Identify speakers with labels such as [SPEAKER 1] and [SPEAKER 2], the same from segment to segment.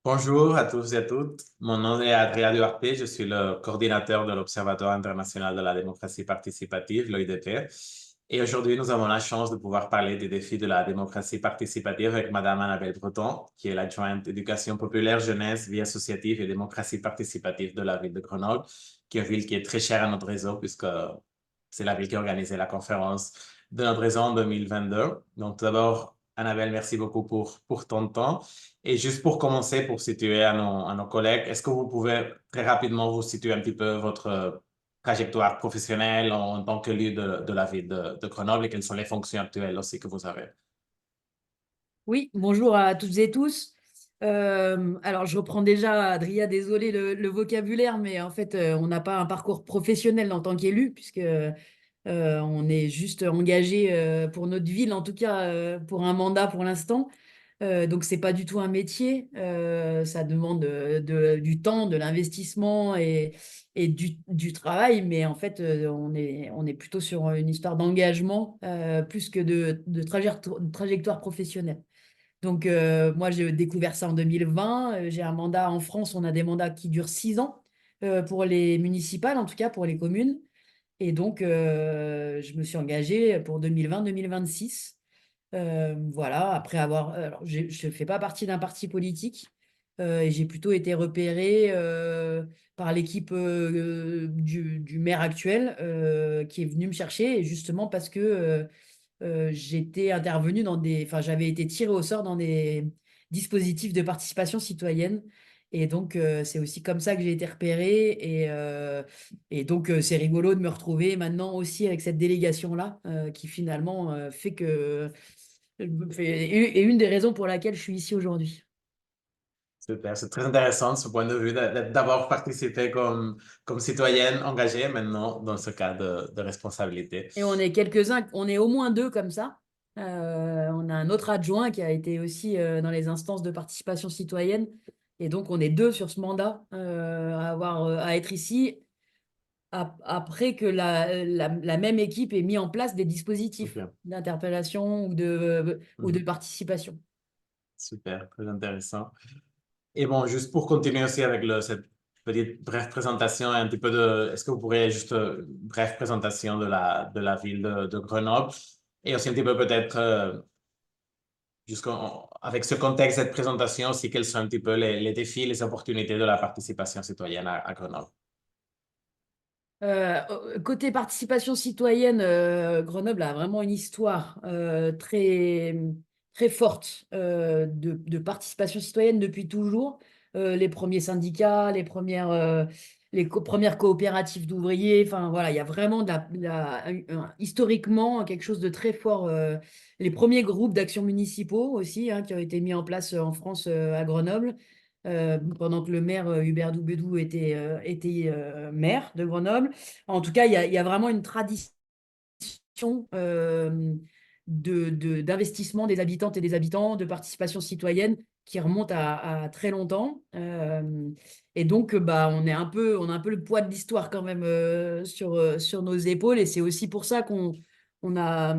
[SPEAKER 1] Bonjour à tous et à toutes. Mon nom est Adrien Duarte. Je suis le coordinateur de l'Observatoire international de la démocratie participative, l'OIDP. Et aujourd'hui, nous avons la chance de pouvoir parler des défis de la démocratie participative avec Madame Annabelle Breton, qui est l'adjointe éducation populaire, jeunesse, vie associative et démocratie participative de la ville de Grenoble, qui est une ville qui est très chère à notre réseau puisque c'est la ville qui a organisé la conférence de notre réseau en 2022. Donc, tout d'abord, Annabelle, merci beaucoup pour ton temps. Et juste pour commencer, pour situer à nos collègues, est-ce que vous pouvez très rapidement vous situer un petit peu votre trajectoire professionnelle en tant qu'élu de la ville de Grenoble et quelles sont les fonctions actuelles aussi que vous avez?
[SPEAKER 2] Oui, bonjour à toutes et tous. Alors, je reprends déjà, Adria, désolé le vocabulaire, mais en fait, on n'a pas un parcours professionnel en tant qu'élu, puisque on est juste engagé pour notre ville, en tout cas pour un mandat pour l'instant. Donc, c'est pas du tout un métier. Ça demande du temps, de l'investissement et du travail, mais en fait, on est plutôt sur une histoire d'engagement plus que de trajectoire professionnelle. Donc, moi, j'ai découvert ça en 2020. J'ai un mandat en France. On a des mandats qui durent 6 ans pour les municipales, en tout cas pour les communes. Et donc, je me suis engagée pour 2020-2026. Voilà, après avoir. Alors, je ne fais pas partie d'un parti politique. Et j'ai plutôt été repérée par l'équipe du maire actuel qui est venu me chercher, et justement parce que j'étais intervenue enfin, j'avais été tirée au sort dans des dispositifs de participation citoyenne. Et donc, c'est aussi comme ça que j'ai été repérée. Et donc, c'est rigolo de me retrouver maintenant aussi avec cette délégation-là, qui finalement fait que. Et une des raisons pour laquelle je suis ici aujourd'hui.
[SPEAKER 1] Super, c'est très intéressant de ce point de vue d'avoir participé comme citoyenne engagée maintenant dans ce cas de responsabilité.
[SPEAKER 2] Et on est quelques-uns, on est au moins deux comme ça. On a un autre adjoint qui a été aussi dans les instances de participation citoyenne. Et donc, on est deux sur ce mandat à être ici après que la même équipe ait mis en place des dispositifs
[SPEAKER 1] Ok.
[SPEAKER 2] d'interpellation ou de
[SPEAKER 1] Mhm.
[SPEAKER 2] participation.
[SPEAKER 1] Super, très intéressant. Et bon, juste pour continuer aussi avec cette petite brève présentation, un petit peu est-ce que vous pourriez juste une brève présentation de la ville de Grenoble et aussi un petit peu peut-être, avec ce contexte, cette présentation aussi, quels sont un petit peu les défis, les opportunités de la participation citoyenne à Grenoble?
[SPEAKER 2] Côté participation citoyenne, Grenoble a vraiment une histoire très, très forte de participation citoyenne depuis toujours. Les premiers syndicats, premières coopératives d'ouvriers, enfin voilà, il y a vraiment historiquement quelque chose de très fort. Les premiers groupes d'action municipaux aussi, hein, qui ont été mis en place en France à Grenoble pendant que le maire Hubert Doubedou était maire de Grenoble. En tout cas, il y a vraiment une tradition d'investissement des habitantes et des habitants, de participation citoyenne qui remonte à très longtemps. Et donc, bah, on a un peu le poids de l'histoire quand même sur nos épaules. Et c'est aussi pour ça on a,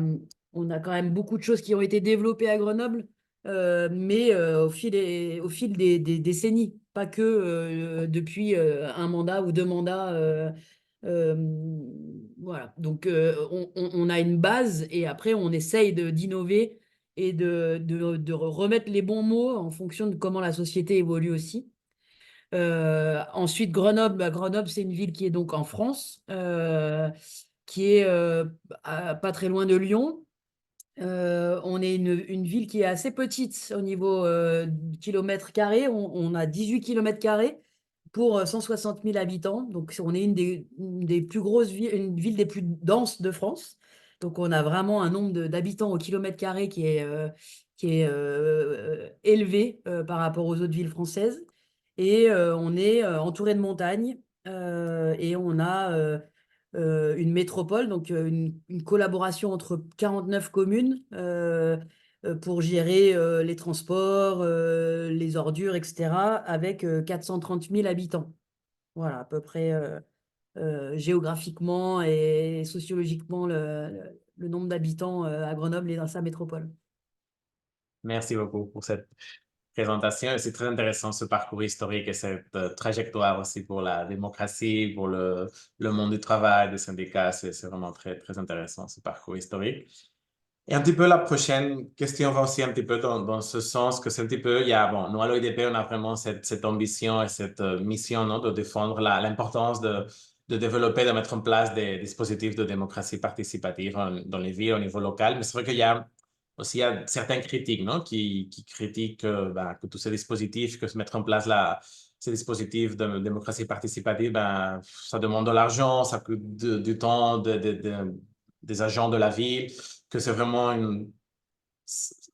[SPEAKER 2] on a quand même beaucoup de choses qui ont été développées à Grenoble, mais au fil des décennies, pas que depuis un mandat ou deux mandats. Euh, voilà, donc on a une base et après on essaye d'innover et de remettre les bons mots en fonction de comment la société évolue aussi. Ensuite, Grenoble, Grenoble, c'est une ville qui est donc en France, qui est pas très loin de Lyon. On est une ville qui est assez petite au niveau kilomètres carrés. On a 18 kilomètres carrés pour 160 000 habitants. Donc, on est une des plus grosses villes, une ville des plus denses de France. Donc, on a vraiment un nombre d'habitants au kilomètre carré qui est élevé par rapport aux autres villes françaises. Et on est entouré de montagnes et on a une métropole, donc une collaboration entre 49 communes pour gérer les transports, les ordures, etc., avec 430 000 habitants. Voilà, à peu près géographiquement et sociologiquement le nombre d'habitants à Grenoble et dans sa métropole.
[SPEAKER 1] Merci beaucoup pour cette présentation. Et c'est très intéressant ce parcours historique et cette trajectoire aussi pour la démocratie, pour le monde du travail, des syndicats. C'est vraiment très, très intéressant ce parcours historique. Et un petit peu la prochaine question va aussi un petit peu dans ce sens que c'est un petit peu, bon, nous à l'OIDP, on a vraiment cette ambition et cette mission, non, de défendre l'importance de développer, de mettre en place des dispositifs de démocratie participative dans les villes au niveau local. Mais c'est vrai qu'il y a aussi certaines critiques, non, qui critiquent que tous ces dispositifs, que se mettre en place ces dispositifs de démocratie participative, ça demande de l'argent, ça coûte du temps des agents de la ville, que c'est vraiment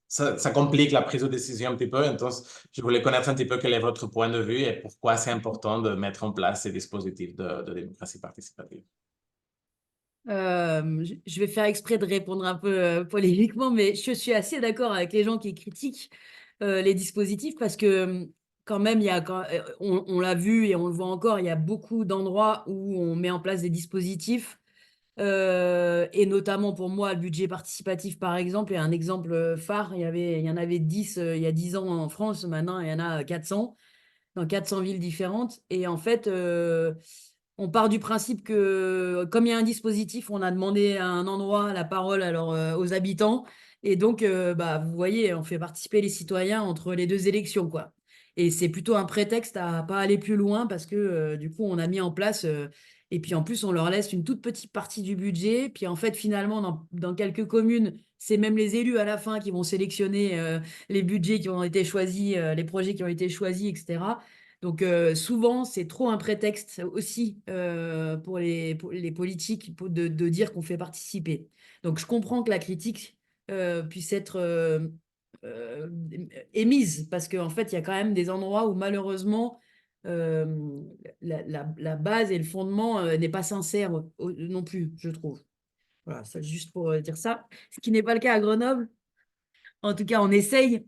[SPEAKER 1] ça complique la prise de décision un petit peu. Donc, je voulais connaître un petit peu quel est votre point de vue et pourquoi c'est important de mettre en place ces dispositifs de démocratie participative.
[SPEAKER 2] Je vais faire exprès de répondre un peu polémiquement, mais je suis assez d'accord avec les gens qui critiquent les dispositifs parce que quand même, on l'a vu et on le voit encore, il y a beaucoup d'endroits où on met en place des dispositifs et notamment pour moi, le budget participatif, par exemple, est un exemple phare. Il y en avait 10 il y a 10 ans en France, maintenant il y en a 400 dans 400 villes différentes. Et en fait, on part du principe que comme il y a un dispositif, on a demandé à un endroit la parole alors, aux habitants. Et donc, vous voyez, on fait participer les citoyens entre les deux élections, quoi. Et c'est plutôt un prétexte à pas aller plus loin parce que du coup, on a mis en place. Et puis en plus, on leur laisse une toute petite partie du budget. Puis en fait, finalement, dans quelques communes, c'est même les élus à la fin qui vont sélectionner les budgets qui ont été choisis, les projets qui ont été choisis, etc. Donc souvent, c'est trop un prétexte aussi pour les politiques de dire qu'on fait participer. Donc je comprends que la critique puisse être euh, émise parce qu'en fait, il y a quand même des endroits où malheureusement, euh, la base et le fondement n'est pas sincère non plus, je trouve. Voilà, ça, juste pour dire ça. Ce qui n'est pas le cas à Grenoble. En tout cas, on essaye.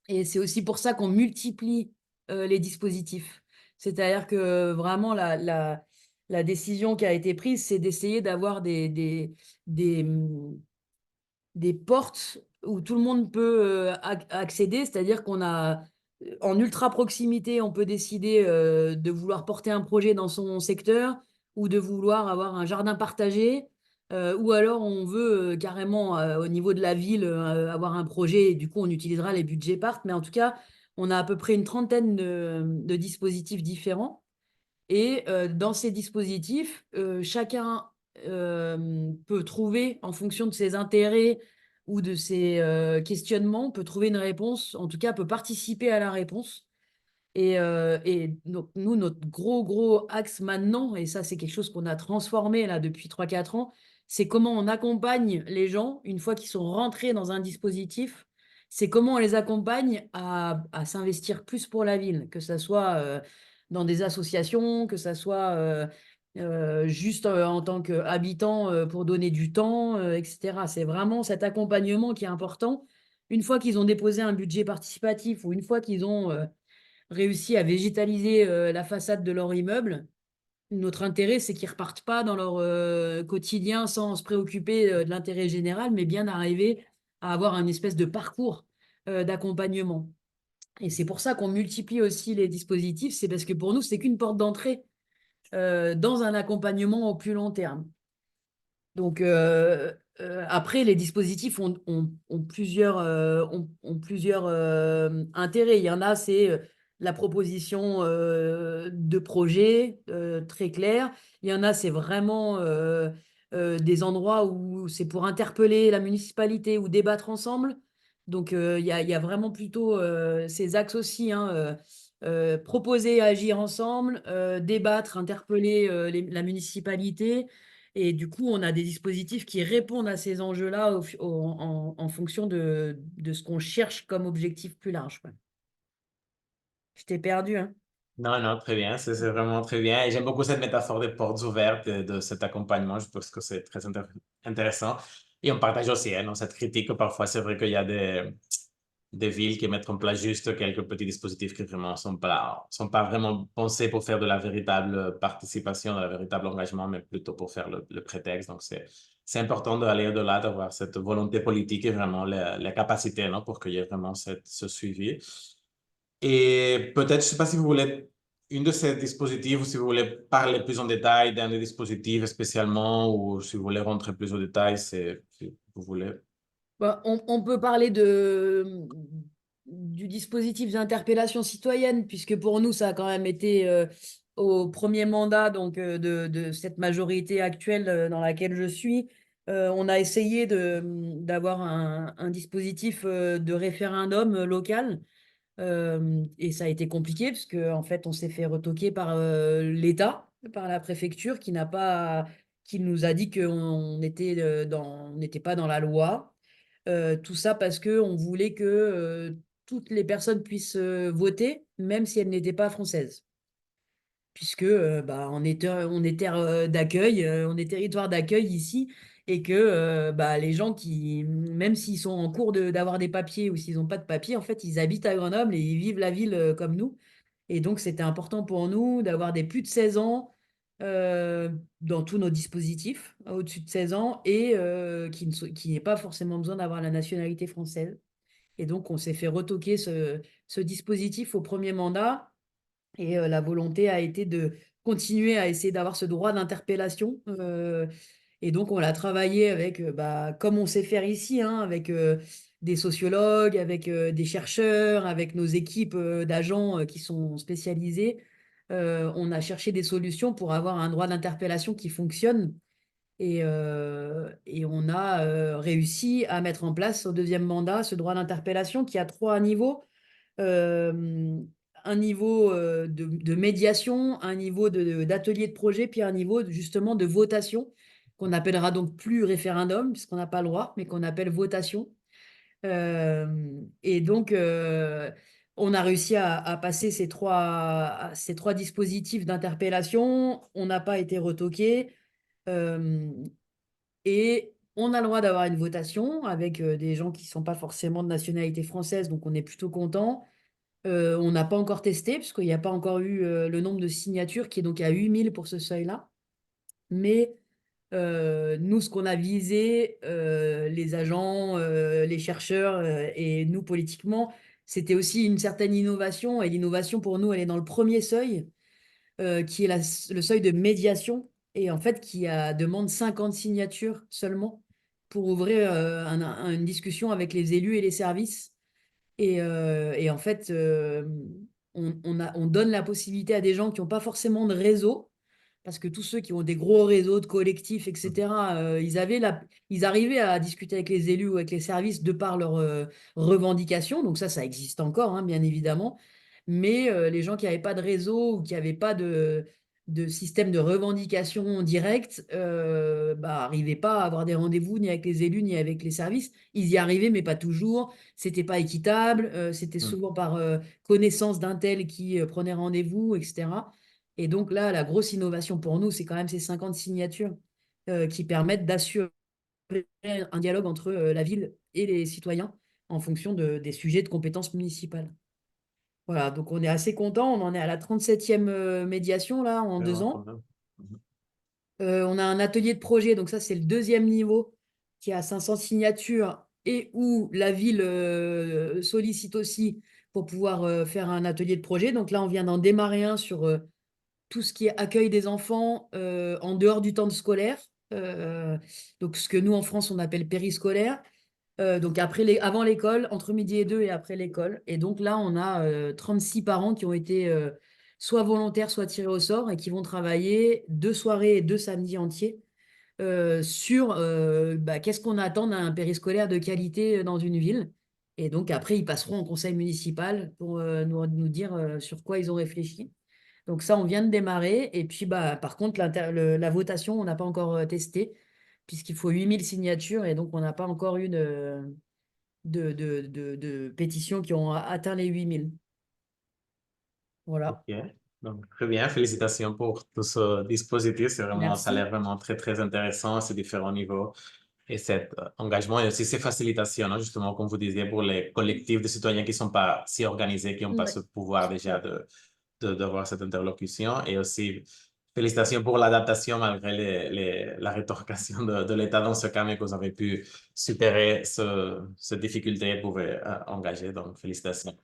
[SPEAKER 2] Et c'est aussi pour ça qu'on multiplie les dispositifs. C'est-à-dire que vraiment, la décision qui a été prise, c'est d'essayer d'avoir des, des portes où tout le monde peut accéder. C'est-à-dire qu'on a, en ultra proximité, on peut décider de vouloir porter un projet dans son secteur ou de vouloir avoir un jardin partagé. Ou alors on veut carrément au niveau de la ville avoir un projet et du coup on utilisera les budgets part. Mais en tout cas, on a à peu près une trentaine de dispositifs différents. Et dans ces dispositifs, chacun peut trouver, en fonction de ses intérêts ou de ses questionnements, peut trouver une réponse, en tout cas peut participer à la réponse. Et donc, nous, notre gros axe maintenant, et ça c'est quelque chose qu'on a transformé là depuis 3 4 ans, c'est comment on accompagne les gens une fois qu'ils sont rentrés dans un dispositif. C'est comment on les accompagne à s'investir plus pour la ville, que ce soit dans des associations, que ce soit juste en tant qu'habitant pour donner du temps, etc. C'est vraiment cet accompagnement qui est important. Une fois qu'ils ont déposé un budget participatif ou une fois qu'ils ont réussi à végétaliser la façade de leur immeuble, notre intérêt, c'est qu'ils repartent pas dans leur quotidien sans se préoccuper de l'intérêt général, mais bien d'arriver à avoir un espèce de parcours d'accompagnement. Et c'est pour ça qu'on multiplie aussi les dispositifs, c'est parce que pour nous, c'est qu'une porte d'entrée dans un accompagnement au plus long terme. Donc, après, les dispositifs ont plusieurs, ont plusieurs intérêts. Il y en a, c'est la proposition de projet très clair. Il y en a, c'est vraiment des endroits où c'est pour interpeller la municipalité ou débattre ensemble. Donc, il y a vraiment plutôt ces axes aussi, hein, proposer, agir ensemble, débattre, interpeller la municipalité. Et du coup, on a des dispositifs qui répondent à ces enjeux-là en fonction de ce qu'on cherche comme objectif plus large, quoi. Je t'ai perdu, hein.
[SPEAKER 1] Non, non, très bien, c'est vraiment très bien. Et j'aime beaucoup cette métaphore des portes ouvertes et de cet accompagnement. Je pense que c'est très intéressant. Et on partage aussi hein, dans cette critique que parfois c'est vrai qu'il y a des villes qui mettent en place juste quelques petits dispositifs qui vraiment sont pas vraiment pensés pour faire de la véritable participation, de la véritable engagement, mais plutôt pour faire le prétexte. Donc, c'est important d'aller au-delà, d'avoir cette volonté politique et vraiment les capacités, non, pour qu'il y ait vraiment ce suivi. Et peut-être, je ne sais pas si vous voulez une de ces dispositifs ou si vous voulez parler plus en détail d'un des dispositifs spécialement ou si vous voulez rentrer plus au détail, c'est si vous voulez.
[SPEAKER 2] Bah, on peut parler du dispositif d'interpellation citoyenne, puisque pour nous, ça a quand même été au premier mandat donc, de cette majorité actuelle dans laquelle je suis. On a essayé d'avoir un dispositif de référendum local. Et ça a été compliqué parce qu'en fait, on s'est fait retoquer par l'État, par la préfecture, qui nous a dit qu'on était on n'était pas dans la loi. Tout ça parce qu'on voulait que toutes les personnes puissent voter, même si elles n'étaient pas françaises. Puisque bah, on est terre d'accueil, on est territoire d'accueil ici, et que bah, les gens qui, même s'ils sont en cours d'avoir des papiers ou s'ils n'ont pas de papiers, en fait, ils habitent à Grenoble et ils vivent la ville comme nous. Et donc, c'était important pour nous d'avoir des plus de 16 ans dans tous nos dispositifs, au-dessus de 16 ans, et qui n'aient pas forcément besoin d'avoir la nationalité française. Et donc, on s'est fait retoquer ce dispositif au premier mandat. Et la volonté a été de continuer à essayer d'avoir ce droit d'interpellation. Et donc, on l'a travaillé avec, bah, comme on sait faire ici, hein, avec des sociologues, avec des chercheurs, avec nos équipes d'agents qui sont spécialisés. On a cherché des solutions pour avoir un droit d'interpellation qui fonctionne. Et on a réussi à mettre en place au deuxième mandat ce droit d'interpellation qui a trois niveaux. Euh, un niveau de médiation, un niveau d'atelier de projet, puis un niveau justement de votation, qu'on appellera donc plus référendum, puisqu'on n'a pas le droit, mais qu'on appelle votation. Et donc, on a réussi à passer ces trois dispositifs d'interpellation. On n'a pas été retoqué. Euh, et on a le droit d'avoir une votation avec des gens qui ne sont pas forcément de nationalité française, donc on est plutôt content. On n'a pas encore testé, puisqu'il n'y a pas encore eu le nombre de signatures, qui est donc à 8 000 pour ce seuil-là. Mais nous, ce qu'on a visé, les agents, les chercheurs et nous politiquement, c'était aussi une certaine innovation. Et l'innovation, pour nous, elle est dans le premier seuil, qui est le seuil de médiation, et en fait, demande 50 signatures seulement pour ouvrir une discussion avec les élus et les services. Et en fait, on donne la possibilité à des gens qui n'ont pas forcément de réseau, parce que tous ceux qui ont des gros réseaux de collectifs, etc., ils arrivaient à discuter avec les élus ou avec les services de par leurs revendications. Donc ça existe encore, hein, bien évidemment. Mais les gens qui n'avaient pas de réseau ou qui n'avaient pas de système de revendication direct, bah, n'arrivaient pas à avoir des rendez-vous ni avec les élus ni avec les services. Ils y arrivaient, mais pas toujours. C'était pas équitable. C'était
[SPEAKER 1] Mm.
[SPEAKER 2] souvent par connaissance d'un tel qui prenait rendez-vous, etc. Et donc là, la grosse innovation pour nous, c'est quand même ces 50 signatures qui permettent d'assurer un dialogue entre la ville et les citoyens en fonction des sujets de compétences municipales. Voilà, donc on est assez content. On en est à la 37e médiation là en deux
[SPEAKER 1] Vraiment,
[SPEAKER 2] ans.
[SPEAKER 1] problème. Mhm.
[SPEAKER 2] On a un atelier de projet, donc ça c'est le deuxième niveau qui a 500 signatures et où la ville sollicite aussi pour pouvoir faire un atelier de projet. Donc là, on vient d'en démarrer un sur tout ce qui est accueil des enfants en dehors du temps de scolaire. Donc ce que nous en France on appelle périscolaire. Donc avant l'école, entre midi et deux et après l'école. Et donc là, on a 36 parents qui ont été soit volontaires, soit tirés au sort et qui vont travailler 2 soirées et 2 samedis entiers sur bah, qu'est-ce qu'on attend d'un périscolaire de qualité dans une ville. Et donc après, ils passeront en conseil municipal pour nous dire sur quoi ils ont réfléchi. Donc ça, on vient de démarrer. Et puis, bah, par contre, la votation, on n'a pas encore testé, puisqu'il faut 8 000 signatures. Et donc, on n'a pas encore eu de pétitions qui ont atteint les 8 000. Voilà.
[SPEAKER 1] Ok, donc très bien, félicitations pour tout ce dispositif. C'est vraiment, ça a l'air
[SPEAKER 2] Merci.
[SPEAKER 1] vraiment très, très intéressant à ces différents niveaux. Et cet engagement et aussi ces facilitations, hein, justement, comme vous disiez, pour les collectifs de citoyens qui ne sont pas si organisés, qui n'ont pas ce
[SPEAKER 2] Ouais.
[SPEAKER 1] pouvoir déjà d'avoir cette interlocution. Et aussi, félicitations pour l'adaptation malgré la rétorcation de l'État dans ce cas, mais que vous avez pu supérer cette difficulté et pouvez engager. Donc, félicitations.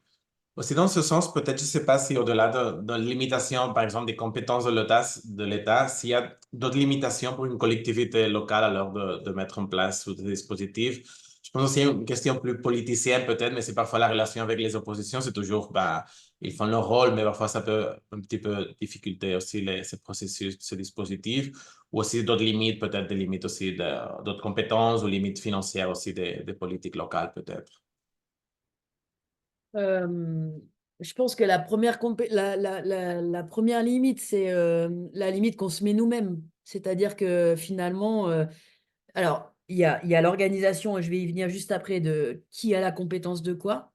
[SPEAKER 1] Aussi, dans ce sens, peut-être, je ne sais pas si au-delà de limitation, par exemple, des compétences de l'État, s'il y a d'autres limitations pour une collectivité locale alors de mettre en place des dispositifs. Je pense aussi à une question plus politicienne peut-être, mais c'est parfois la relation avec les oppositions, c'est toujours, bah, ils font leur rôle, mais parfois ça peut un petit peu difficulter aussi ces processus, ces dispositifs, ou aussi d'autres limites, peut-être des limites aussi d'autres compétences ou limites financières aussi des politiques locales peut-être.
[SPEAKER 2] Euh, je pense que la première limite, c'est la limite qu'on se met nous-mêmes. C'est-à-dire que finalement, alors, il y a l'organisation, et je vais y venir juste après, de qui a la compétence de quoi.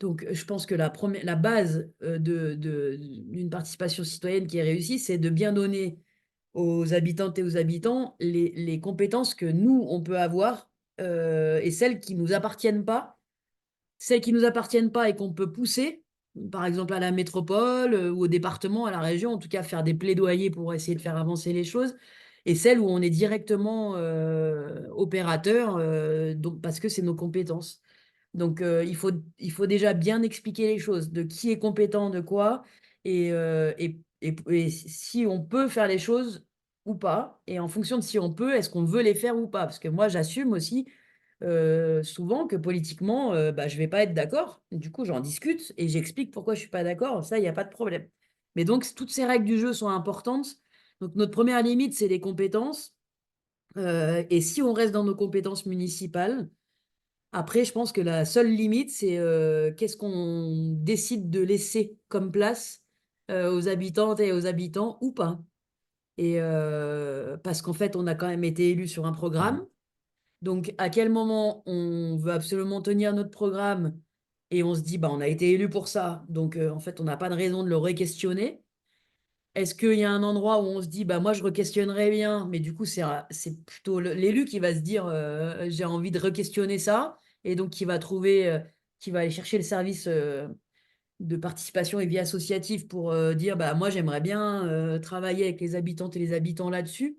[SPEAKER 2] Donc, je pense que la base d'une participation citoyenne qui est réussie, c'est de bien donner aux habitantes et aux habitants les compétences que nous, on peut avoir et celles qui ne nous appartiennent pas. Celles qui ne nous appartiennent pas et qu'on peut pousser, par exemple à la métropole ou au département, à la région, en tout cas faire des plaidoyers pour essayer de faire avancer les choses. Et celles où on est directement opérateur, donc, parce que c'est nos compétences. Donc, il faut déjà bien expliquer les choses, de qui est compétent, de quoi, et si on peut faire les choses ou pas. Et en fonction de si on peut, est-ce qu'on veut les faire ou pas. Parce que moi, j'assume aussi souvent que politiquement, bah, je ne vais pas être d'accord. Du coup, j'en discute et j'explique pourquoi je ne suis pas d'accord. Ça, il n'y a pas de problème. Mais donc, toutes ces règles du jeu sont importantes. Donc, notre première limite, c'est les compétences. Et si on reste dans nos compétences municipales, après, je pense que la seule limite, c'est qu'est-ce qu'on décide de laisser comme place aux habitantes et aux habitants ou pas. Et parce qu'en fait, on a quand même été élu sur un programme. Donc, à quel moment on veut absolument tenir notre programme et on se dit, bah, on a été élu pour ça. Donc, en fait, on n'a pas de raison de le re-questionner. Est-ce qu'il y a un endroit où on se dit, bah, moi, je re-questionnerais bien, mais du coup, c'est plutôt l'élu qui va se dire, j'ai envie de re-questionner ça, et donc qui va aller chercher le service de participation et vie associative pour dire, bah, moi, j'aimerais bien travailler avec les habitantes et les habitants là-dessus.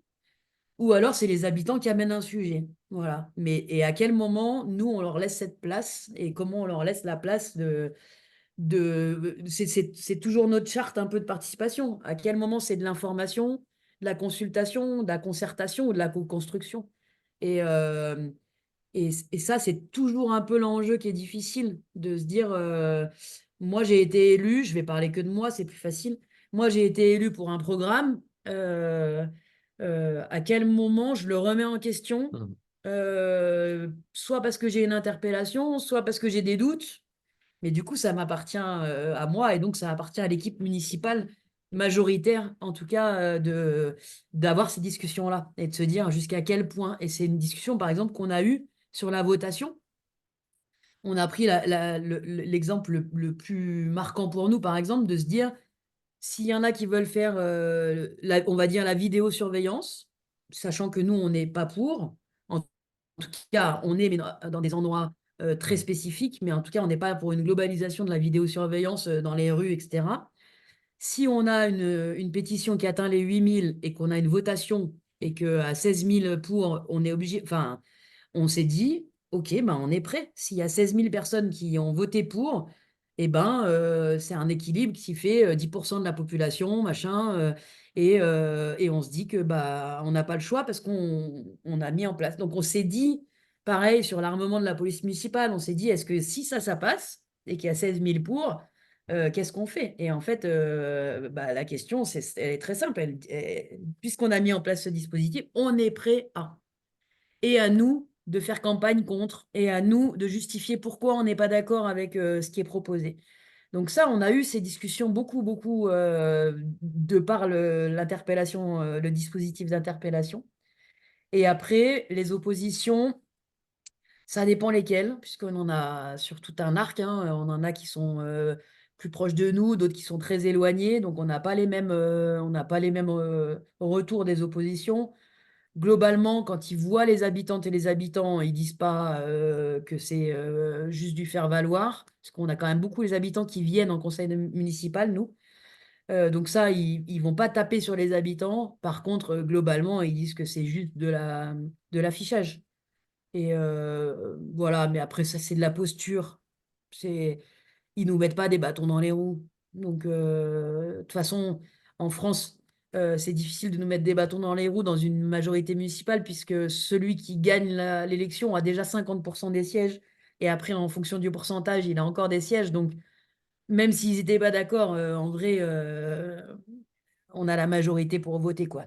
[SPEAKER 2] Ou alors, c'est les habitants qui amènent un sujet. Voilà. Et à quel moment, nous, on leur laisse cette place et comment on leur laisse la place c'est toujours notre charte un peu de participation. À quel moment c'est de l'information, de la consultation, de la concertation ou de la co-construction. Et, euh, et ça, c'est toujours un peu l'enjeu qui est difficile de se dire, moi j'ai été élu, je vais parler que de moi, c'est plus facile. Moi j'ai été élu pour un programme. À quel moment je le remets en question,
[SPEAKER 1] Mhm.
[SPEAKER 2] soit parce que j'ai une interpellation, soit parce que j'ai des doutes. Mais du coup, ça m'appartient à moi et donc ça appartient à l'équipe municipale majoritaire, en tout cas, d'avoir ces discussions-là et de se dire jusqu'à quel point. Et c'est une discussion, par exemple, qu'on a eue sur la votation. On a pris l'exemple le plus marquant pour nous, par exemple, de se dire s'il y en a qui veulent faire, on va dire, la vidéosurveillance, sachant que nous, on n'est pas pour. En tout cas, on est mais dans des endroits très
[SPEAKER 1] Mhm.
[SPEAKER 2] spécifiques, mais en tout cas, on n'est pas pour une globalisation de la vidéosurveillance dans les rues, etc. Si on a une pétition qui atteint les 8 000 et qu'on a une votation et qu'à 16 000 pour, on est obligé, enfin, on s'est dit, OK, ben on est prêt. S'il y a 16 000 personnes qui ont voté pour, eh ben, c'est un équilibre qui fait 10% de la population, machin. Et on se dit que bah, on n'a pas le choix parce qu'on a mis en place. Donc on s'est dit, pareil, sur l'armement de la police municipale, on s'est dit, est-ce que si ça passe et qu'il y a 16 000 pour, qu'est-ce qu'on fait? Et en fait, bah, la question, elle est très simple. Puisqu'on a mis en place ce dispositif, on est prêt à. Et à nous de faire campagne contre, et à nous de justifier pourquoi on n'est pas d'accord avec ce qui est proposé. Donc ça, on a eu ces discussions beaucoup, beaucoup de par l'interpellation, le dispositif d'interpellation. Et après, les oppositions, ça dépend lesquelles, puisqu'on en a sur tout un arc, hein. On en a qui sont plus proches de nous, d'autres qui sont très éloignés. Donc on n'a pas les mêmes retours des oppositions. Globalement, quand ils voient les habitantes et les habitants, ils disent pas que c'est juste du faire-valoir, parce qu'on a quand même beaucoup les habitants qui viennent en conseil municipal, nous. Donc ça, ils vont pas taper sur les habitants. Par contre, globalement, ils disent que c'est juste de l'affichage. Et voilà, mais après ça, c'est de la posture. C'est ils nous mettent pas des bâtons dans les roues. Donc, de toute façon, en France, c'est difficile de nous mettre des bâtons dans les roues dans une majorité municipale puisque celui qui gagne l'élection a déjà 50% des sièges. Et après, en fonction du pourcentage, il a encore des sièges. Donc, même s'ils n'étaient pas d'accord, en vrai, on a la majorité pour voter, quoi.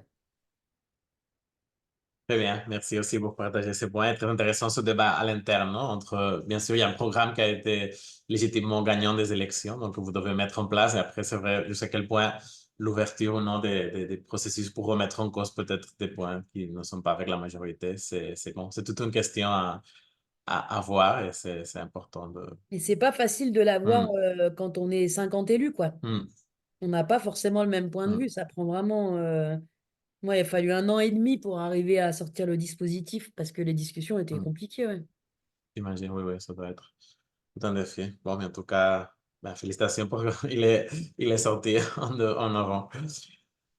[SPEAKER 1] Très bien, merci aussi pour partager ces points. Très intéressant ce débat à l'interne, non? Entre, bien sûr, il y a un programme qui a été légitimement gagnant des élections, donc vous devez mettre en place. Et après, c'est vrai, jusqu'à quel point l'ouverture ou non des processus pour remettre en cause peut-être des points qui ne sont pas avec la majorité, c'est bon. C'est toute une question à voir et c'est important de...
[SPEAKER 2] Et c'est pas facile de l'avoir
[SPEAKER 1] Hmm,
[SPEAKER 2] quand on est 50 élus, quoi.
[SPEAKER 1] hmm,
[SPEAKER 2] On n'a pas forcément le même point de
[SPEAKER 1] hmm.
[SPEAKER 2] vue. Ça prend vraiment. Moi, il a fallu 1 an et demi pour arriver à sortir le dispositif parce que les discussions étaient
[SPEAKER 1] Hmm.
[SPEAKER 2] compliquées. Ouais.
[SPEAKER 1] J'imagine, oui, oui, ça doit être tout un défi. Bon, mais en tout cas, ben, félicitations pour il est sorti en avant.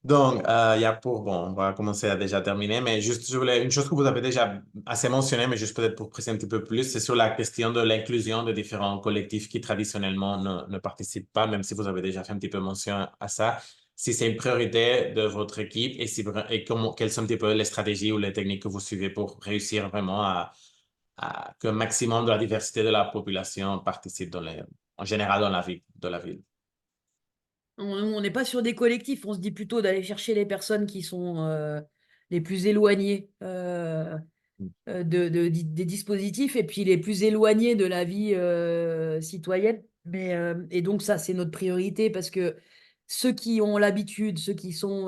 [SPEAKER 1] Donc, il y a pour, bon, on va commencer à déjà terminer, mais juste, je voulais, une chose que vous avez déjà assez mentionné, mais juste peut-être pour préciser un petit peu plus, c'est sur la question de l'inclusion de différents collectifs qui traditionnellement ne participent pas, même si vous avez déjà fait un petit peu mention à ça. Si c'est une priorité de votre équipe et, si, et comment, quelles sont un petit peu les stratégies ou les techniques que vous suivez pour réussir vraiment à qu'un maximum de la diversité de la population participe en général dans la vie de la ville.
[SPEAKER 2] On n'est pas sur des collectifs. On se dit plutôt d'aller chercher les personnes qui sont les plus éloignées des dispositifs et puis les plus éloignés de la vie citoyenne. Et donc, ça, c'est notre priorité parce que ceux qui ont l'habitude, ceux qui sont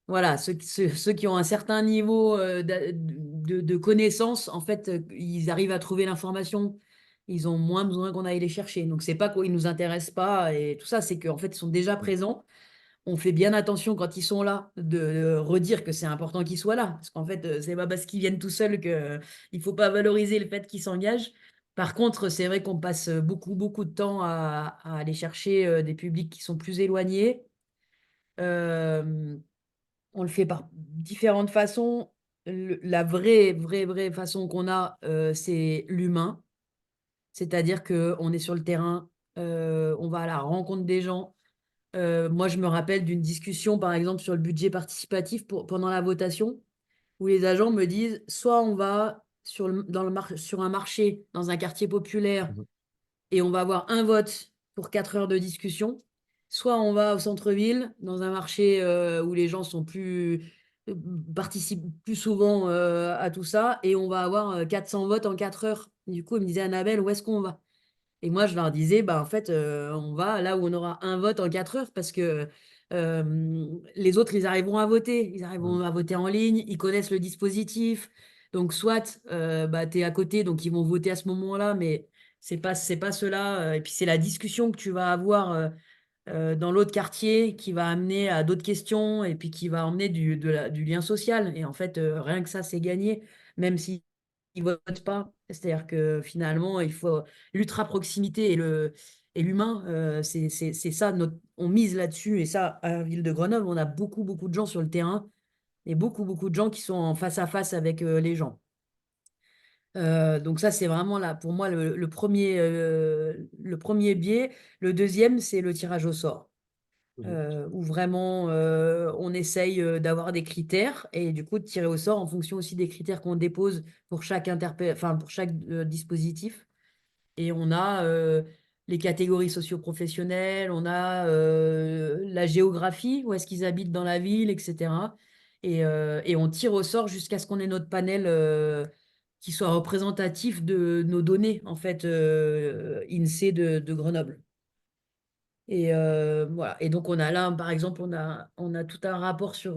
[SPEAKER 2] voilà, ceux qui ont un certain niveau de connaissance, en fait, ils arrivent à trouver l'information. Ils ont moins besoin qu'on aille les chercher. Donc, c'est pas qu'ils nous intéressent pas et tout ça, c'est qu'en fait, ils sont déjà présents. On fait bien attention quand ils sont là de redire que c'est important qu'ils soient là. Parce qu'en fait, c'est pas parce qu'ils viennent tout seuls qu'il ne faut pas valoriser le fait qu'ils s'engagent. Par contre, c'est vrai qu'on passe beaucoup, beaucoup de temps à aller chercher des publics qui sont plus éloignés. Euh, on le fait par différentes façons. La vraie façon qu'on a, c'est l'humain. C'est-à-dire qu'on est sur le terrain, on va à la rencontre des gens. Moi, je me rappelle d'une discussion, par exemple, sur le budget participatif pendant la votation, où les agents me disent, soit on va sur un marché, dans un quartier populaire,
[SPEAKER 1] Mhm.
[SPEAKER 2] et on va avoir un vote pour 4 heures de discussion. Soit on va au centre-ville, dans un marché où les gens sont euh, participent plus souvent à tout ça, et on va avoir 400 votes en 4 heures. Du coup, ils me disaient, Annabelle, où est-ce qu'on va? Et moi, je leur disais, bah, en fait, on va là où on aura un vote en 4 heures parce que les autres, ils arriveront à voter. Ils arriveront
[SPEAKER 1] Mhm.
[SPEAKER 2] à voter en ligne, ils connaissent le dispositif. Donc, soit bah, tu es à côté, donc ils vont voter à ce moment-là, mais c'est pas cela. Et puis, c'est la discussion que tu vas avoir dans l'autre quartier qui va amener à d'autres questions et puis qui va emmener du lien social. Et en fait, rien que ça, c'est gagné, même si ils votent pas. C'est-à-dire que finalement, il faut l'ultra proximité et l'humain, c'est ça. On mise là-dessus. Et ça, à la ville de Grenoble, on a beaucoup, beaucoup de gens sur le terrain et beaucoup, beaucoup de gens qui sont en face à face avec les gens. Donc ça, c'est vraiment là, pour moi, le premier biais. Le deuxième, c'est le tirage au sort
[SPEAKER 1] Mhm.
[SPEAKER 2] où vraiment on essaye d'avoir des critères et du coup de tirer au sort en fonction aussi des critères qu'on dépose pour chaque enfin, pour chaque dispositif. Et on a les catégories socio-professionnelles, on a la géographie, où est-ce qu'ils habitent dans la ville, etc. Et on tire au sort jusqu'à ce qu'on ait notre panel qui soit représentatif de nos données, en fait, INSEE de Grenoble. Et voilà. Et donc, on a là, par exemple, on a tout un rapport qui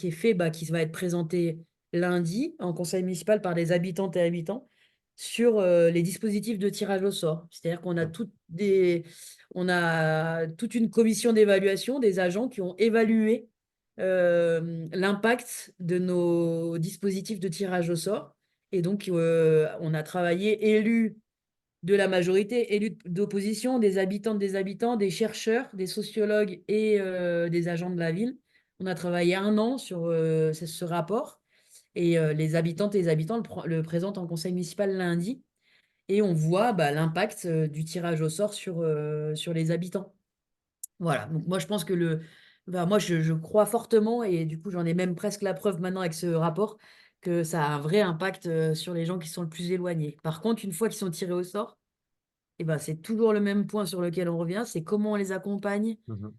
[SPEAKER 2] est fait, bah, qui va être présenté lundi en conseil municipal par les habitantes et habitants sur les dispositifs de tirage au sort. C'est-à-dire on a toute une commission d'évaluation des agents qui ont évalué l'impact de nos dispositifs de tirage au sort. Et donc, on a travaillé élu de la majorité élue d'opposition, des habitantes, des habitants, des chercheurs, des sociologues et des agents de la ville. On a travaillé 1 an sur ce rapport et les habitantes et les habitants le présentent en conseil municipal lundi. et on voit l'impact du tirage au sort sur les habitants. Voilà, donc moi je pense que moi je crois fortement, et du coup j'en ai même presque la preuve maintenant avec ce rapport, que ça a un vrai impact sur les gens qui sont le plus éloignés. Par contre, une fois qu'ils sont tirés au sort, et ben, c'est toujours le même point sur lequel on revient, c'est comment on les accompagne.
[SPEAKER 1] Mhm.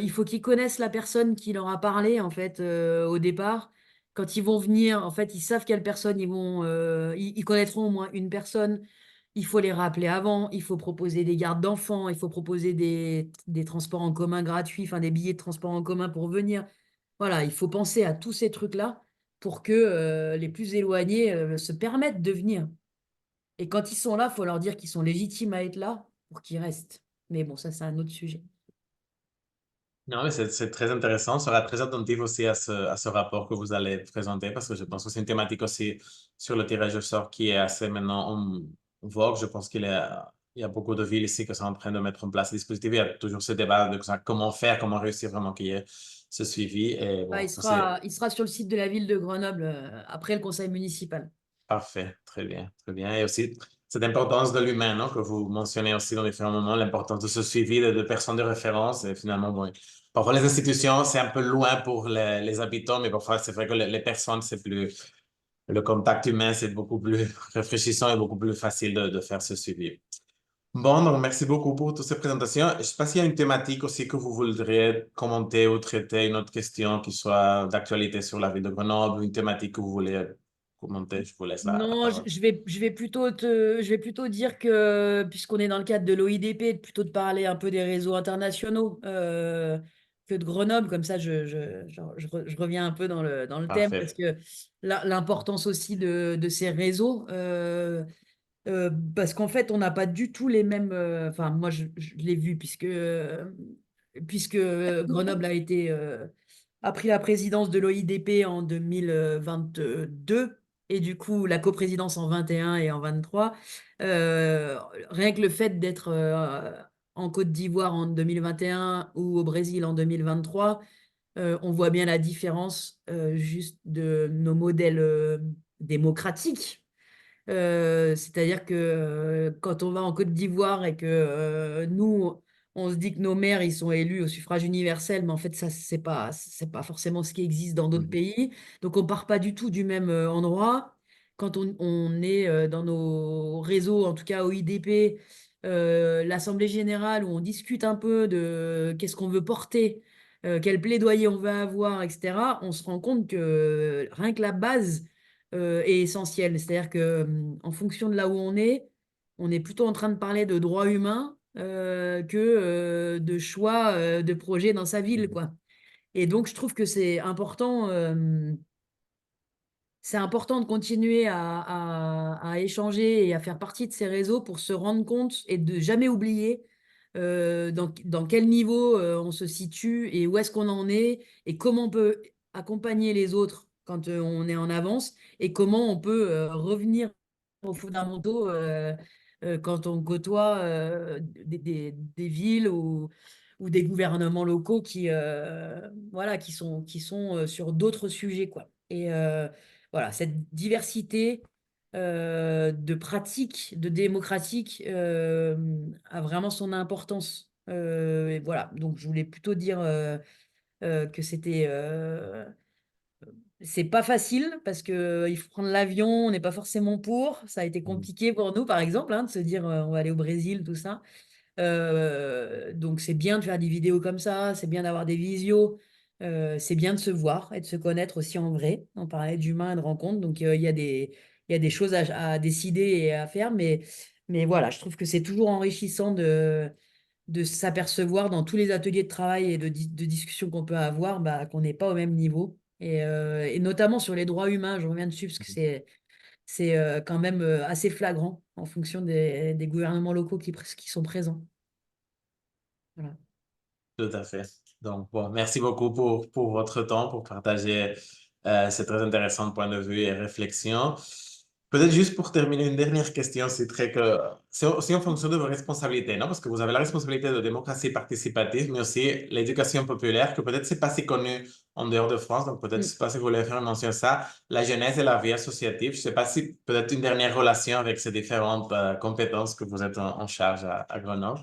[SPEAKER 2] Il faut qu'ils connaissent la personne qui leur a parlé, en fait, au départ. Quand ils vont venir, en fait, ils savent quelle personne ils connaîtront au moins une personne. Il faut les rappeler avant, il faut proposer des gardes d'enfants, il faut proposer des transports en commun gratuits, enfin des billets de transport en commun pour venir. Voilà, il faut penser à tous ces trucs-là pour que les plus éloignés se permettent de venir. Et quand ils sont là, il faut leur dire qu'ils sont légitimes à être là pour qu'ils restent. Mais bon, ça, c'est un autre sujet.
[SPEAKER 1] Non, mais c'est très intéressant. On sera très attentif aussi à ce rapport que vous allez présenter parce que je pense que c'est une thématique aussi sur le tirage au sort qui est assez maintenant en vogue. Je pense il y a beaucoup de villes ici qui sont en train de mettre en place ce dispositif. Il y a toujours ce débat de comment faire, comment réussir vraiment qu'il y ait ce suivi. Et
[SPEAKER 2] Ah,
[SPEAKER 1] bon, ça c'est
[SPEAKER 2] il sera sur le site de la ville de Grenoble après le conseil municipal.
[SPEAKER 1] parfait. Très bien, très bien. Et aussi cette importance de l'humain, non, que vous mentionnez aussi dans différents moments, l'importance de ce suivi de personnes de référence. Et finalement, bon, parfois les institutions, c'est un peu loin pour les habitants, mais parfois c'est vrai que les personnes, c'est plus, le contact humain, c'est beaucoup plus rafraîchissant et beaucoup plus facile de faire ce suivi. Bon, donc merci beaucoup pour toutes ces présentations. Je ne sais pas s'il y a une thématique aussi que vous voudriez commenter ou traiter, une autre question qui soit d'actualité sur la ville de Grenoble, une thématique que vous voulez commenter. Je vous laisse la
[SPEAKER 2] Non,
[SPEAKER 1] parole.
[SPEAKER 2] je vais plutôt dire que, puisqu'on est dans le cadre de l'OIDP, plutôt de parler un peu des réseaux internationaux que de Grenoble. Comme ça, je reviens un peu dans le thème, parce
[SPEAKER 1] Parfait.
[SPEAKER 2] que l'importance aussi de ces réseaux. Parce qu'en fait, on n'a pas du tout les mêmes. Enfin, moi, je l'ai vu, puisque Grenoble a pris la présidence de l'OIDP en 2022, et du coup la coprésidence en 21 et en 23. Euh, Rien que le fait d'être en Côte d'Ivoire en 2021 ou au Brésil en 2023, on voit bien la différence juste de nos modèles démocratiques. C'est-à-dire que quand on va en Côte d'Ivoire et que nous, on se dit que nos maires, ils sont élus au suffrage universel, mais en fait, ça, c'est pas forcément ce qui existe dans d'autres
[SPEAKER 1] Mhm.
[SPEAKER 2] pays. Donc, on part pas du tout du même endroit. Quand on est dans nos réseaux, en tout cas au IDP, l'Assemblée générale, où on discute un peu de qu'est-ce qu'on veut porter, quel plaidoyer on veut avoir, etc., on se rend compte que rien que la base est essentiel. C'est-à-dire que, en fonction de là où on est plutôt en train de parler de droits humains que de choix de projets dans sa ville,
[SPEAKER 1] Mhm.
[SPEAKER 2] quoi. Et donc, je trouve que c'est important de continuer à échanger et à faire partie de ces réseaux pour se rendre compte et de jamais oublier dans quel niveau on se situe et où est-ce qu'on en est, et comment on peut accompagner les autres quand on est en avance, et comment on peut revenir aux fondamentaux quand on côtoie des villes ou des gouvernements locaux voilà, qui sont sur d'autres sujets, quoi. Et voilà, cette diversité de pratiques, de démocratique, a vraiment son importance. Et voilà, donc je voulais plutôt dire que c'est pas facile, parce que il faut prendre l'avion, on n'est pas forcément pour. Ça a été
[SPEAKER 1] Mhm.
[SPEAKER 2] compliqué pour nous, par exemple, hein, de se dire on va aller au Brésil, tout ça. Donc c'est bien de faire des vidéos comme ça, c'est bien d'avoir des visios, c'est bien de se voir et de se connaître aussi en vrai. On parlait d'humain et de rencontres, donc il y a des choses à décider et à faire, mais voilà, je trouve que c'est toujours enrichissant de s'apercevoir dans tous les ateliers de travail et de discussion qu'on peut avoir, qu'on n'est pas au même niveau. Et notamment sur les droits humains, je reviens dessus parce que c'est quand même assez flagrant en fonction des gouvernements locaux qui sont présents. Voilà.
[SPEAKER 1] Tout à fait. Donc, bon, merci beaucoup pour votre temps, pour partager ces très intéressants points de vue et réflexions. Peut-être juste pour terminer, une dernière question, c'est très que c'est aussi en fonction de vos responsabilités, non? Parce que vous avez la responsabilité de démocratie participative, mais aussi l'éducation populaire, que peut-être c'est pas si connu en dehors de France, donc peut-être je
[SPEAKER 2] Mm.
[SPEAKER 1] sais pas si vous voulez faire mention de ça, la jeunesse et la vie associative. Je sais pas si peut-être une dernière relation avec ces différentes compétences que vous êtes en charge à Grenoble.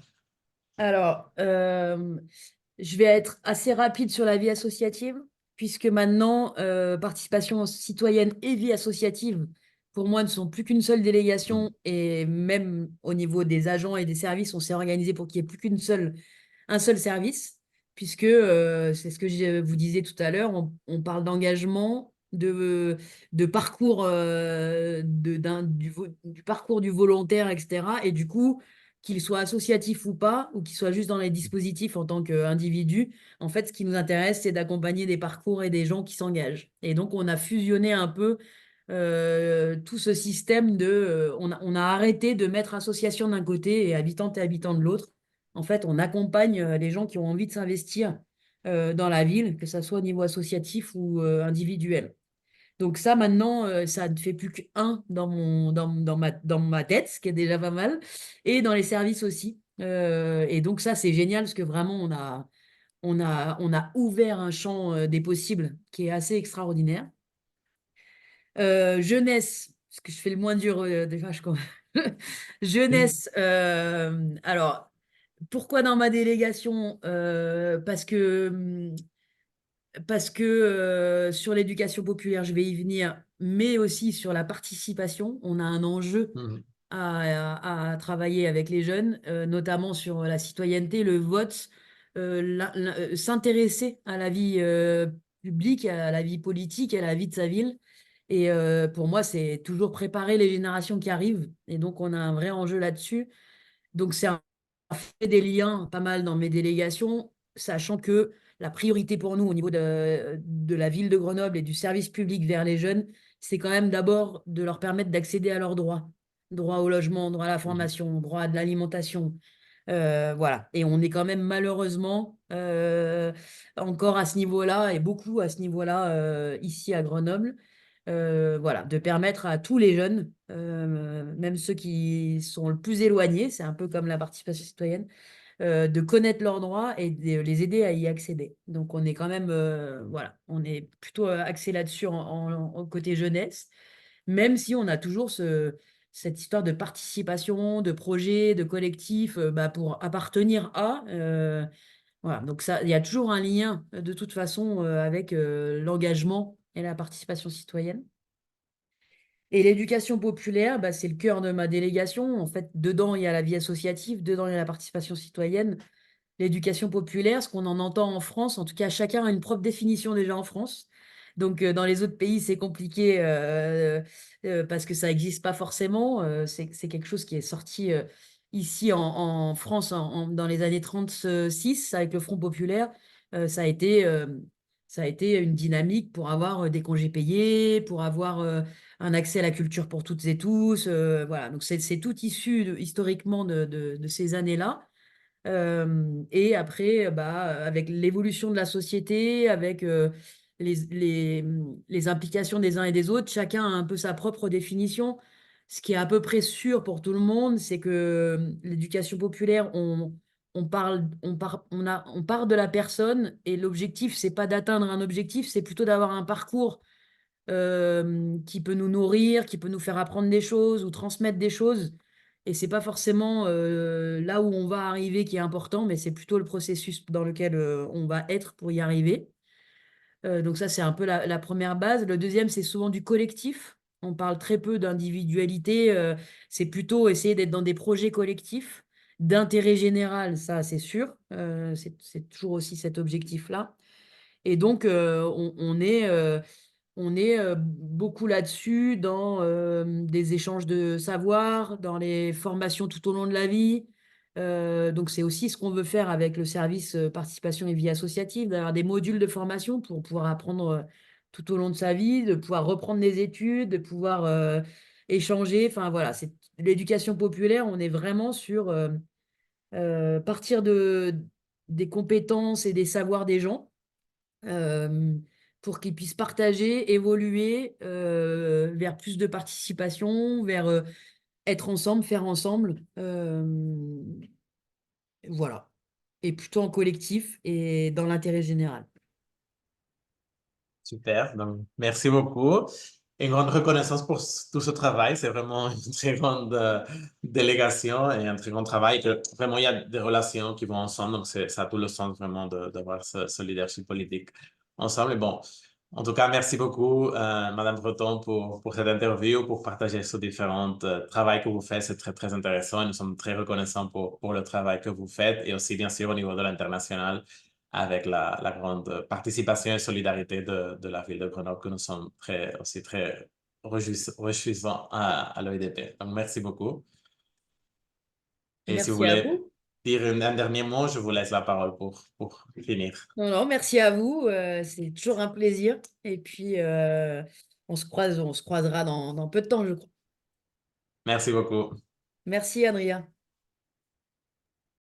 [SPEAKER 2] Alors, je vais être assez rapide sur la vie associative, puisque maintenant, participation citoyenne et vie associative, pour moi, ne sont plus qu'une seule délégation, et même au niveau des agents et des services, on s'est organisé pour qu'il n'y ait plus un seul service, puisque c'est ce que je vous disais tout à l'heure, on parle d'engagement, de parcours, du parcours du volontaire, etc. Et du coup, qu'il soit associatif ou pas, ou qu'il soit juste dans les dispositifs en tant qu'individu, en fait, ce qui nous intéresse, c'est d'accompagner des parcours et des gens qui s'engagent. Et donc, on a fusionné un peu tout ce système on a arrêté de mettre association d'un côté et habitants de l'autre. En fait, on accompagne les gens qui ont envie de s'investir dans la ville, que ce soit au niveau associatif ou individuel. Donc ça, maintenant, ça ne fait plus qu'un dans ma tête, ce qui est déjà pas mal, et dans les services aussi. Et donc ça, c'est génial parce que vraiment, on a ouvert un champ des possibles qui est assez extraordinaire. Jeunesse, parce que je fais le moins dur des vaches quand même. Jeunesse, alors, pourquoi dans ma délégation? Parce que sur l'éducation populaire, je vais y venir, mais aussi sur la participation. On a un enjeu
[SPEAKER 1] Mhm.
[SPEAKER 2] à travailler avec les jeunes, notamment sur la citoyenneté, le vote, s'intéresser à la vie publique, à la vie politique, à la vie de sa ville. Et pour moi, c'est toujours préparer les générations qui arrivent. Et donc, on a un vrai enjeu là-dessus. Donc, c'est un fait des liens pas mal dans mes délégations, sachant que la priorité pour nous au niveau de la ville de Grenoble et du service public vers les jeunes, c'est quand même d'abord de leur permettre d'accéder à leurs droits. Droit au logement, droit à la
[SPEAKER 1] Mhm.
[SPEAKER 2] formation, droit à de l'alimentation. Voilà. Et on est quand même malheureusement encore à ce niveau-là, et beaucoup à ce niveau-là ici à Grenoble. Voilà, de permettre à tous les jeunes, même ceux qui sont le plus éloignés, c'est un peu comme la participation citoyenne, de connaître leurs droits et de les aider à y accéder. Donc on est quand même, voilà, on est plutôt axé là-dessus en côté jeunesse, même si on a toujours cette histoire de participation, de projet, de collectif, bah, pour appartenir à. Voilà, donc ça, il y a toujours un lien de toute façon avec l'engagement et la participation citoyenne. Et l'éducation populaire, bah, c'est le cœur de ma délégation. En fait, dedans, il y a la vie associative, dedans, il y a la participation citoyenne. L'éducation populaire, ce qu'on en entend en France, en tout cas, chacun a une propre définition déjà en France. Donc, dans les autres pays, c'est compliqué parce que ça n'existe pas forcément. C'est quelque chose qui est sorti ici en France dans les années 36 avec le Front populaire. Ça a ça a été une dynamique pour avoir des congés payés, pour avoir un accès à la culture pour toutes et tous. Voilà, donc c'est tout issu historiquement de ces années-là. Et après, bah, avec l'évolution de la société, avec les implications des uns et des autres, chacun a un peu sa propre définition. Ce qui est à peu près sûr pour tout le monde, c'est que l'éducation populaire, on part de la personne et l'objectif, c'est pas d'atteindre un objectif, c'est plutôt d'avoir un parcours qui peut nous nourrir, qui peut nous faire apprendre des choses ou transmettre des choses. Et c'est pas forcément là où on va arriver qui est important, mais c'est plutôt le processus dans lequel on va être pour y arriver. Donc ça, c'est un peu la première base. Le deuxième, c'est souvent du collectif. On parle très peu d'individualité. C'est plutôt essayer d'être dans des projets collectifs d'intérêt général, ça, c'est sûr. C'est toujours aussi cet objectif-là. Et donc, on est beaucoup là-dessus dans des échanges de savoir, dans les formations tout au long de la vie. Donc, c'est aussi ce qu'on veut faire avec le service participation et vie associative, d'avoir des modules de formation pour pouvoir apprendre tout au long de sa vie, de pouvoir reprendre des études, de pouvoir échanger. Enfin, voilà, c'est l'éducation populaire. On est vraiment sur partir des compétences et des savoirs des gens. pour qu'ils puissent partager, évoluer vers plus de participation, vers être ensemble, faire ensemble. Voilà. Et plutôt en collectif et dans l'intérêt général.
[SPEAKER 1] Super, donc merci beaucoup. Une grande reconnaissance pour tout ce travail. C'est vraiment une très grande délégation et un très grand travail. Que, vraiment, il y a des relations qui vont ensemble, donc ça a tout le sens vraiment d'avoir ce leadership politique ensemble. Et bon, en tout cas, merci beaucoup, Madame Breton, pour cette interview, pour partager ce différents travail que vous faites. C'est très, très intéressant et nous sommes très reconnaissants pour le travail que vous faites et aussi, bien sûr, au niveau de l'international avec la grande participation et solidarité de la ville de Grenoble, que nous sommes aussi très réjouissants à l'OIDP. Donc, merci beaucoup. Et si vous
[SPEAKER 2] Merci à
[SPEAKER 1] voulez
[SPEAKER 2] vous.
[SPEAKER 1] dire un dernier mot, je vous laisse la parole pour finir.
[SPEAKER 2] Non, non, merci à vous. C'est toujours un plaisir. Et puis, on se croisera dans peu de temps, je crois.
[SPEAKER 1] Merci beaucoup.
[SPEAKER 2] Merci, Adrien.